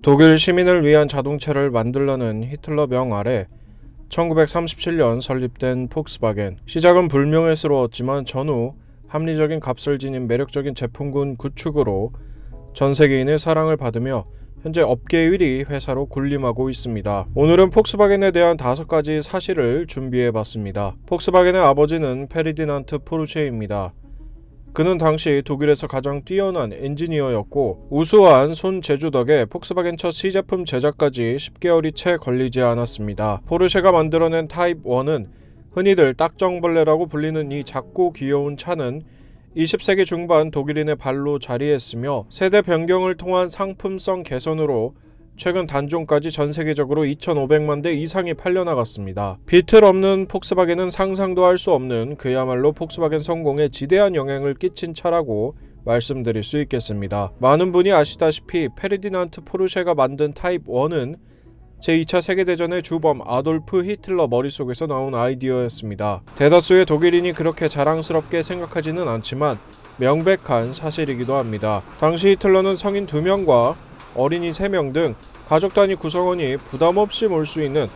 독일 시민을 위한 자동차를 만들라는 히틀러 명 아래 1937년 설립된 폭스바겐. 시작은 불명예스러웠지만 전후 합리적인 값을 지닌 매력적인 제품군 구축으로 전 세계인의 사랑을 받으며 현재 업계 1위 회사로 군림하고 있습니다. 오늘은 폭스바겐에 대한 5가지 사실을 준비해봤습니다. 폭스바겐의 아버지는 페르디난트 포르쉐입니다. 그는 당시 독일에서 가장 뛰어난 엔지니어였고 우수한 손 제조 덕에 폭스바겐 첫 시제품 제작까지 10개월이 채 걸리지 않았습니다. 포르쉐가 만들어낸 타입 1은 흔히들 딱정벌레라고 불리는 이 작고 귀여운 차는 20세기 중반 독일인의 발로 자리했으며 세대 변경을 통한 상품성 개선으로 최근 단종까지 전 세계적으로 2,500만 대 이상이 팔려나갔습니다. 비틀 없는 폭스바겐은 상상도 할 수 없는 그야말로 폭스바겐 성공에 지대한 영향을 끼친 차라고 말씀드릴 수 있겠습니다. 많은 분이 아시다시피 페르디난트 포르쉐가 만든 타입 1은 제2차 세계대전의 주범 아돌프 히틀러 머릿속에서 나온 아이디어였습니다. 대다수의 독일인이 그렇게 자랑스럽게 생각하지는 않지만 명백한 사실이기도 합니다. 당시 히틀러는 성인 2명과 어린이 3명 등 가족 단위 구성원이 부담없이 몰 수 있는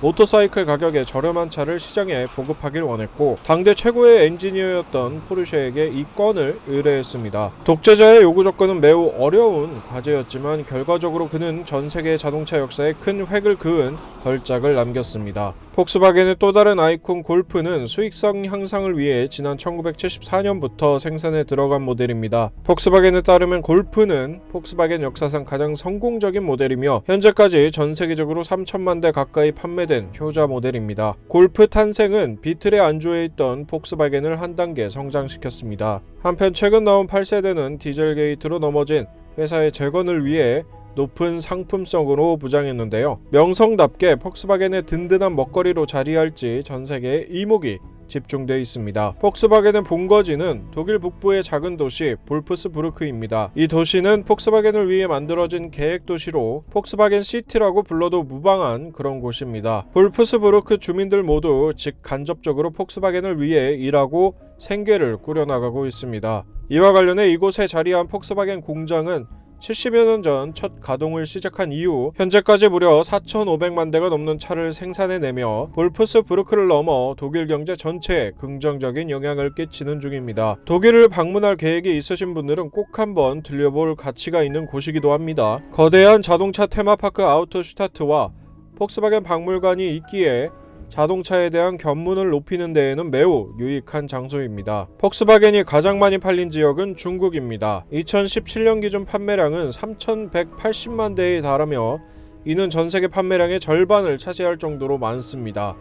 모터사이클 가격의 저렴한 차를 시장에 보급하길 원했고 당대 최고의 엔지니어였던 포르쉐에게 이 건을 의뢰했습니다. 독재자의 요구 조건은 매우 어려운 과제였지만 결과적으로 그는 전 세계 자동차 역사에 큰 획을 그은 걸작을 남겼습니다. 폭스바겐의 또 다른 아이콘 골프는 수익성 향상을 위해 지난 1974년부터 생산에 들어간 모델입니다. 폭스바겐에 따르면 골프는 폭스바겐 역사상 가장 성공적인 모델이며 현재까지 전 세계적으로 3천만 대 가까이 판매된 효자 모델입니다. 골프 탄생은 비틀에 안주해 있던 폭스바겐을 한 단계 성장시켰습니다. 한편 최근 나온 8세대는 디젤 게이트로 넘어진 회사의 재건을 위해 높은 상품성으로 부장했는데요. 명성답게 폭스바겐의 든든한 먹거리로 자리할지 전 세계에 이목이 집중되어 있습니다. 폭스바겐의 본거지는 독일 북부의 작은 도시 볼프스부르크입니다. 이 도시는 폭스바겐을 위해 만들어진 계획 도시로 폭스바겐 시티라고 불러도 무방한 그런 곳입니다. 볼프스부르크 주민들 모두 직간접적으로 폭스바겐을 위해 일하고 생계를 꾸려나가고 있습니다. 이와 관련해 이곳에 자리한 폭스바겐 공장은 70여 년 전 첫 가동을 시작한 이후 현재까지 무려 4,500만 대가 넘는 차를 생산해내며 볼프스부르크를 넘어 독일 경제 전체에 긍정적인 영향을 끼치는 중입니다. 독일을 방문할 계획이 있으신 분들은 꼭 한번 들려볼 가치가 있는 곳이기도 합니다. 거대한 자동차 테마파크 아우토슈타트와 폭스바겐 박물관이 있기에 자동차에 대한 견문을 높이는 데에는 매우 유익한 장소입니다. 폭스바겐이 가장 많이 팔린 지역은 중국입니다. 2017년 기준 판매량은 3,180만 대에 달하며 이는 전세계 판매량의 절반을 차지할 정도로 많습니다.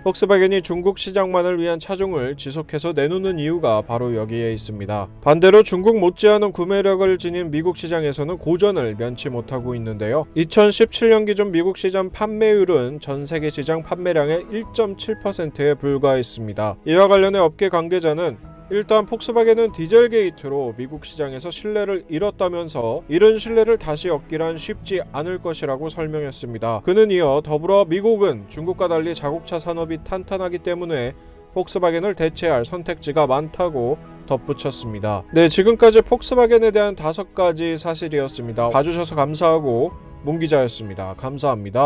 폭스바겐이 중국 시장만을 위한 차종을 지속해서 내놓는 이유가 바로 여기에 있습니다. 반대로 중국 못지않은 구매력을 지닌 미국 시장에서는 고전을 면치 못하고 있는데요. 2017년 기준 미국 시장 판매율은 전 세계 시장 판매량의 1.7%에 불과했습니다. 이와 관련해 업계 관계자는 일단 폭스바겐은 디젤 게이트로 미국 시장에서 신뢰를 잃었다면서 이런 신뢰를 다시 얻기란 쉽지 않을 것이라고 설명했습니다. 그는 이어 더불어 미국은 중국과 달리 자국차 산업이 탄탄하기 때문에 폭스바겐을 대체할 선택지가 많다고 덧붙였습니다. 네, 지금까지 폭스바겐에 대한 5가지 사실이었습니다. 봐주셔서 감사하고 문 기자였습니다. 감사합니다.